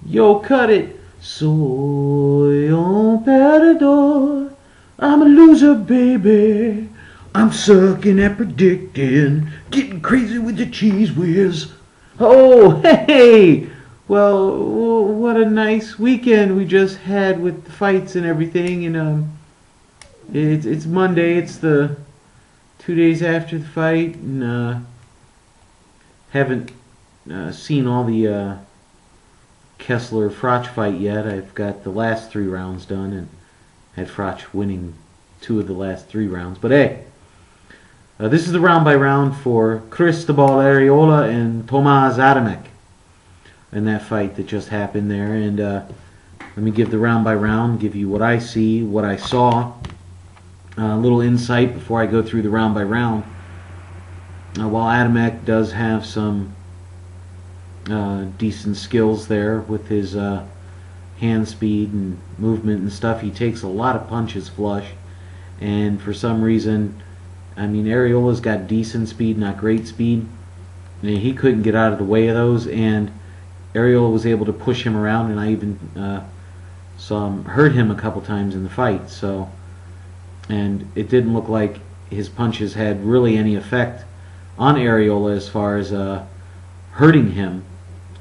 Yo, cut it. Soy un perdedor. I'm a loser, baby. I'm sucking at predicting. Getting crazy with the cheese whiz. Oh, hey! Well, what a nice weekend we just had with the fights and everything. And it's Monday. It's the 2 days after the fight, and haven't seen all the Kessler-Froch fight yet. I've got the last 3 rounds done and had Froch winning 2 of the last 3 rounds. But hey, this is the round by round for Cristobal Arreola and Tomasz Adamek in that fight that just happened there. And let me give the round by round, give you what I see, what I saw, a little insight before I go through the round by round. While Adamek does have some decent skills there with his hand speed and movement and stuff, he takes a lot of punches flush, and for some reason, I mean, Arreola's got decent speed, not great speed, and he couldn't get out of the way of those, and Arreola was able to push him around, and I even saw him hurt him a couple times in the fight. So, and it didn't look like his punches had really any effect on Arreola as far as hurting him.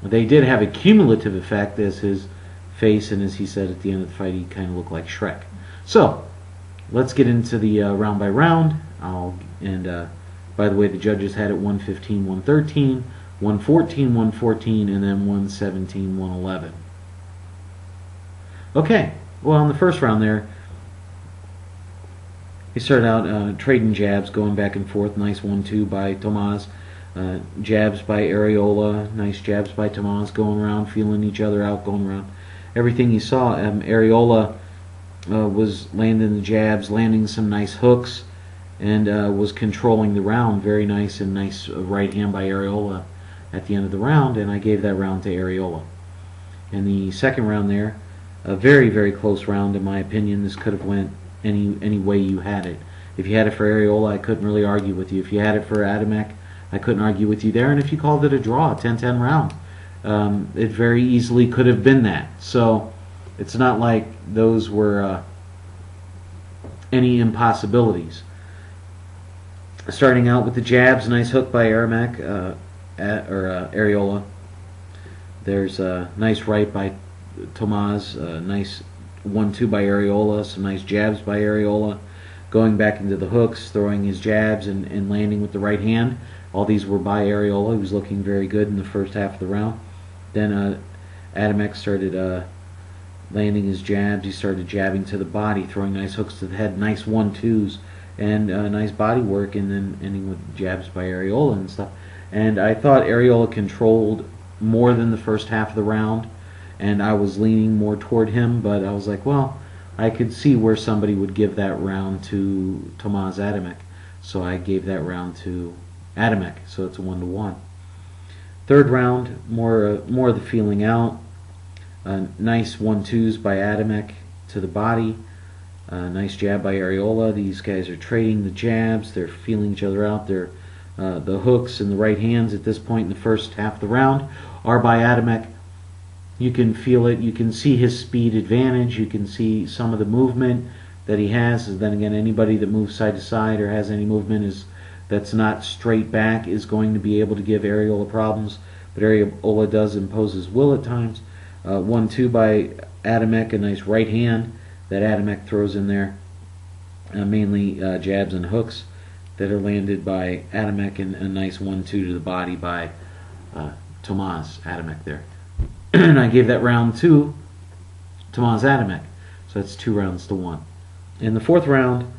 They did have a cumulative effect, as his face, and as he said at the end of the fight, he kind of looked like Shrek. So let's get into the round by round. By the way, the judges had it 115, 113, 114, 114, and then 117, 111. Okay, well, in the first round there, he started out trading jabs, going back and forth. Nice 1-2 by Tomasz. Jabs by Arreola. Nice jabs by Tomasz, going around, feeling each other out, going around. Everything you saw, Arreola was landing the jabs, landing some nice hooks, and was controlling the round. Very nice, and nice right hand by Arreola at the end of the round, and I gave that round to Arreola. In the second round there, a very, very close round in my opinion. This could have went any way you had it. If you had it for Arreola, I couldn't really argue with you. If you had it for Adamek, I couldn't argue with you there. And if you called it a draw, a 10-10 round, it very easily could have been that. So it's not like those were any impossibilities. Starting out with the jabs, nice hook by Arreola. There's a nice right by Tomasz, nice 1-2 by Arreola, some nice jabs by Arreola, going back into the hooks, throwing his jabs and landing with the right hand. All these were by Arreola. He was looking very good in the first half of the round. Then Adamek started landing his jabs. He started jabbing to the body, throwing nice hooks to the head, nice 1-2s, and nice body work, and then ending with jabs by Arreola and stuff. And I thought Arreola controlled more than the first half of the round, and I was leaning more toward him, but I was like, well, I could see where somebody would give that round to Tomasz Adamek, so I gave that round to Adamek, so it's a 1-1. Third round, more of the feeling out. Nice 1-2s by Adamek to the body. Nice jab by Arreola. These guys are trading the jabs. They're feeling each other out. They're the hooks and the right hands at this point in the first half of the round are by Adamek. You can feel it. You can see his speed advantage. You can see some of the movement that he has. And then again, anybody that moves side to side or has any movement that's not straight back is going to be able to give Arreola problems. But Arreola does impose his will at times. 1-2 by Adamek, a nice right hand that Adamek throws in there. Mainly jabs and hooks that are landed by Adamek, and a nice 1-2 to the body by Tomasz Adamek there. And I gave that round to Tomasz Adamek. So that's 2-1. In the fourth round,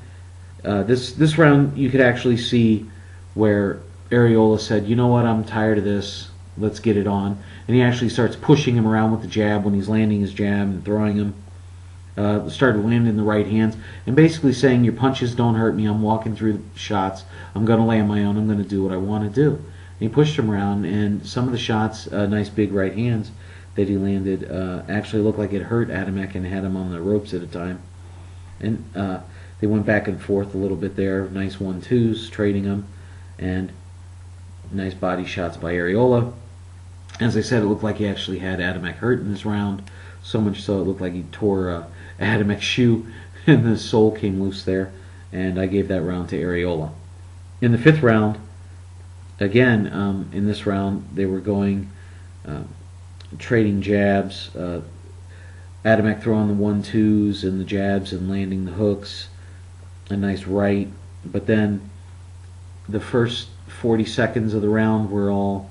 this round you could actually see where Arreola said, you know what, I'm tired of this, let's get it on. And he actually starts pushing him around with the jab when he's landing his jab and throwing him. Started landing the right hands and basically saying, your punches don't hurt me, I'm walking through the shots, I'm going to land my own, I'm going to do what I want to do. And he pushed him around, and some of the shots, nice big right hands that he landed, actually looked like it hurt Adamek and had him on the ropes at a time. And they went back and forth a little bit there, nice 1-2s, trading them, and nice body shots by Arreola. As I said, it looked like he actually had Adamek hurt in this round, so much so it looked like he tore Adamek's shoe, and the sole came loose there, and I gave that round to Arreola. In the 5th round, again, in this round, they were going trading jabs. Adamek throwing the 1-2s and the jabs and landing the hooks. A nice right. But then the first 40 seconds of the round were all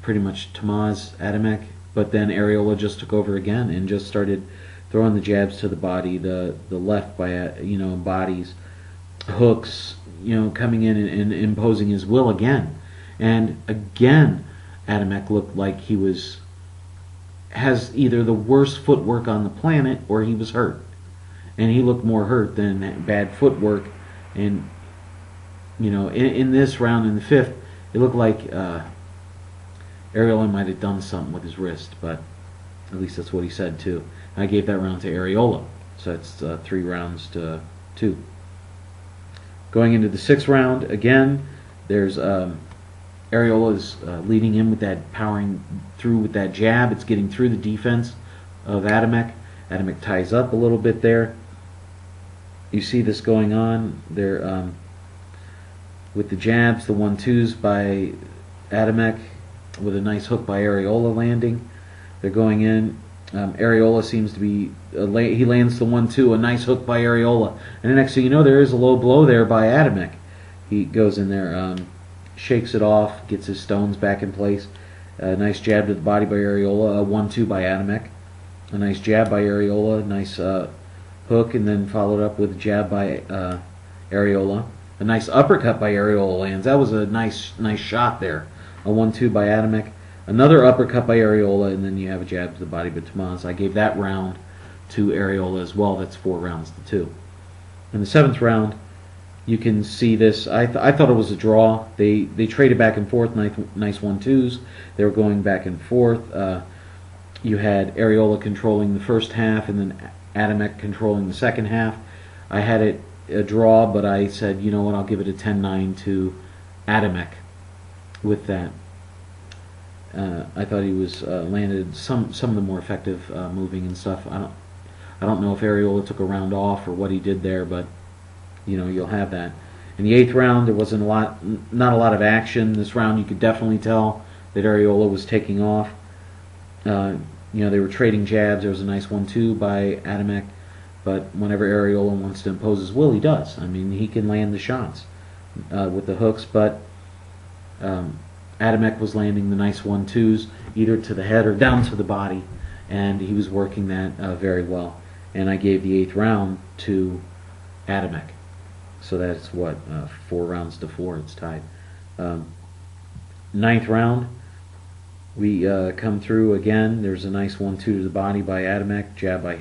pretty much Tomasz Adamek. But then Arreola just took over again and just started throwing the jabs to the body, the left by bodies, hooks, coming in and imposing his will again. And again, Adamek looked like he has either the worst footwork on the planet or he was hurt. And he looked more hurt than bad footwork. And, in this round, in the 5th, it looked like Arreola might have done something with his wrist, but at least that's what he said too. I gave that round to Arreola. So it's 3 rounds to 2. Going into the 6th round, again, there's Arreola is leading in with that, powering through with that jab. It's getting through the defense of Adamek. Adamek ties up a little bit there. You see this going on there with the jabs, the 1-2s by Adamek, with a nice hook by Arreola landing. They're going in. Arreola seems to be, he lands the 1-2, a nice hook by Arreola. And the next thing you know, there is a low blow there by Adamek. He goes in there, shakes it off, gets his stones back in place. A nice jab to the body by Arreola, a 1-2 by Adamek. A nice jab by Arreola, nice hook, and then followed up with a jab by Arreola. A nice uppercut by Arreola lands. That was a nice shot there. A 1-2 by Adamek. Another uppercut by Arreola, and then you have a jab to the body by Tomasz. I gave that round to Arreola as well. That's 4 rounds to 2. In the 7th round, you can see this. I thought it was a draw. They traded back and forth, nice 1-2s. They were going back and forth. You had Arreola controlling the first half, and then Adamek controlling the second half. I had it a draw, but I said, you know what, I'll give it a 10-9 to Adamek with that. I thought he was landed some of the more effective moving and stuff. I don't know if Arreola took a round off or what he did there, but you'll have that. In the 8th round, there wasn't not a lot of action. This round, you could definitely tell that Arreola was taking off. They were trading jabs. There was a nice 1-2 by Adamek, but whenever Arreola wants to impose his will, he does. I mean, he can land the shots with the hooks, but Adamek was landing the nice 1-2s either to the head or down to the body, and he was working that very well. And I gave the 8th round to Adamek. So that's what, 4 rounds to 4. It's tied. 9th round, we come through again. There's a nice 1-2 to the body by Adamek, jab by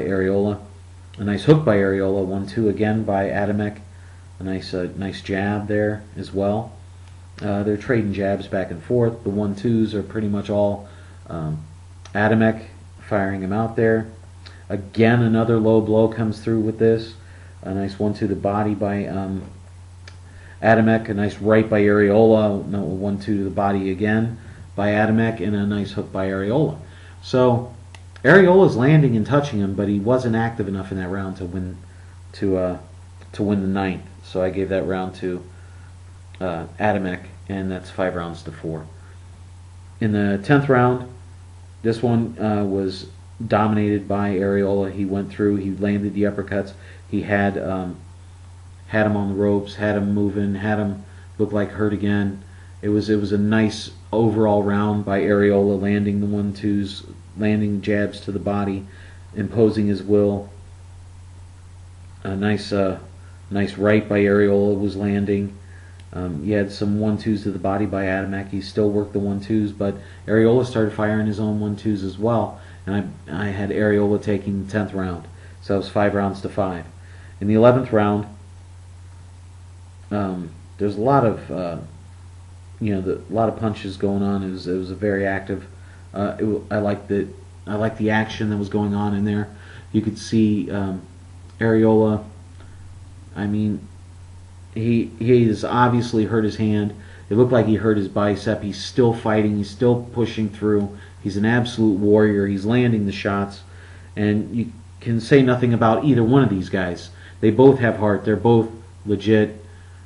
Arreola, a nice hook by Arreola, 1-2 again by Adamek, a nice jab there as well. They're trading jabs back and forth. The 1-2s are pretty much all Adamek firing him out there. Again, another low blow comes through with this. A nice 1-2 to the body by Adamek, a nice right by Arreola, 1-2 to the body again by Adamek, and a nice hook by Arreola. So Arreola's landing and touching him, but he wasn't active enough in that round to win the 9th. So I gave that round to Adamek, and that's 5 rounds to 4. In the 10th round, this one was dominated by Arreola. He went through, he landed the uppercuts. He had him on the ropes, had him moving, had him look like hurt again. It was a nice overall round by Arreola, landing the 1-2s, landing jabs to the body, imposing his will. A nice right by Arreola was landing. He had some 1-2s to the body by Adamek. He still worked the 1-2s, but Arreola started firing his own 1-2s as well. And I had Arreola taking the 10th round. So that was 5 rounds to 5. In the 11th round, there's a lot of a lot of punches going on. It was a very active. I liked the action that was going on in there. You could see Arreola. I mean, he has obviously hurt his hand. It looked like he hurt his bicep. He's still fighting. He's still pushing through. He's an absolute warrior. He's landing the shots. And you can say nothing about either one of these guys. They both have heart. They're both legit,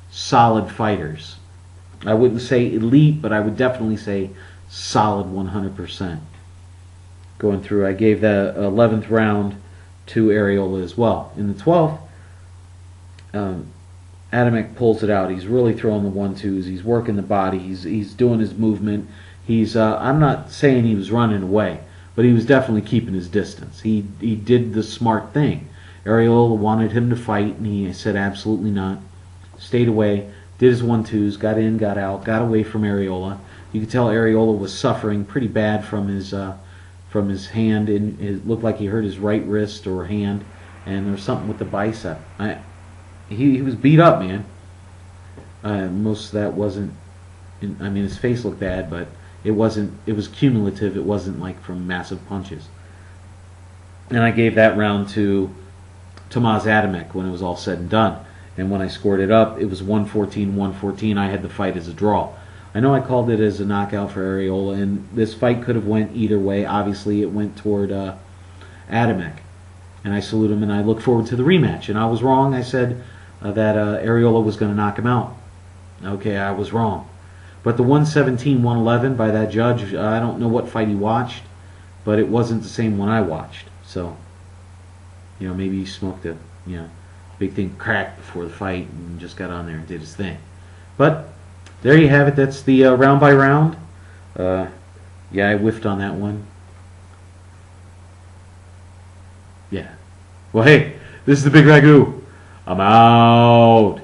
solid fighters. I wouldn't say elite, but I would definitely say solid 100%. Going through, I gave the 11th round to Arreola as well. In the 12th, Adamek pulls it out. He's really throwing the 1-2s. He's working the body. He's doing his movement. I'm not saying he was running away, but he was definitely keeping his distance. He did the smart thing. Arreola wanted him to fight, and he said absolutely not. Stayed away, did his 1-2s, got in, got out, got away from Arreola. You could tell Arreola was suffering pretty bad from his hand. It looked like he hurt his right wrist or hand, and there was something with the bicep. He was beat up, man. Most of that wasn't. I mean, his face looked bad, but it wasn't. It was cumulative. It wasn't like from massive punches. And I gave that round to Tomasz Adamek when it was all said and done. And when I scored it up, it was 114-114. I had the fight as a draw. I know I called it as a knockout for Arreola, and this fight could have went either way. Obviously, it went toward Adamek, and I salute him, and I look forward to the rematch. And I was wrong. I said that Arreola was going to knock him out. Okay, I was wrong. But the 117-111 by that judge, I don't know what fight he watched, but it wasn't the same one I watched. So, maybe he smoked a, big thing cracked before the fight and just got on there and did his thing. But there you have it. That's the round by round. Yeah, I whiffed on that one. Yeah. Well, hey, this is the Bigragu. I'm out.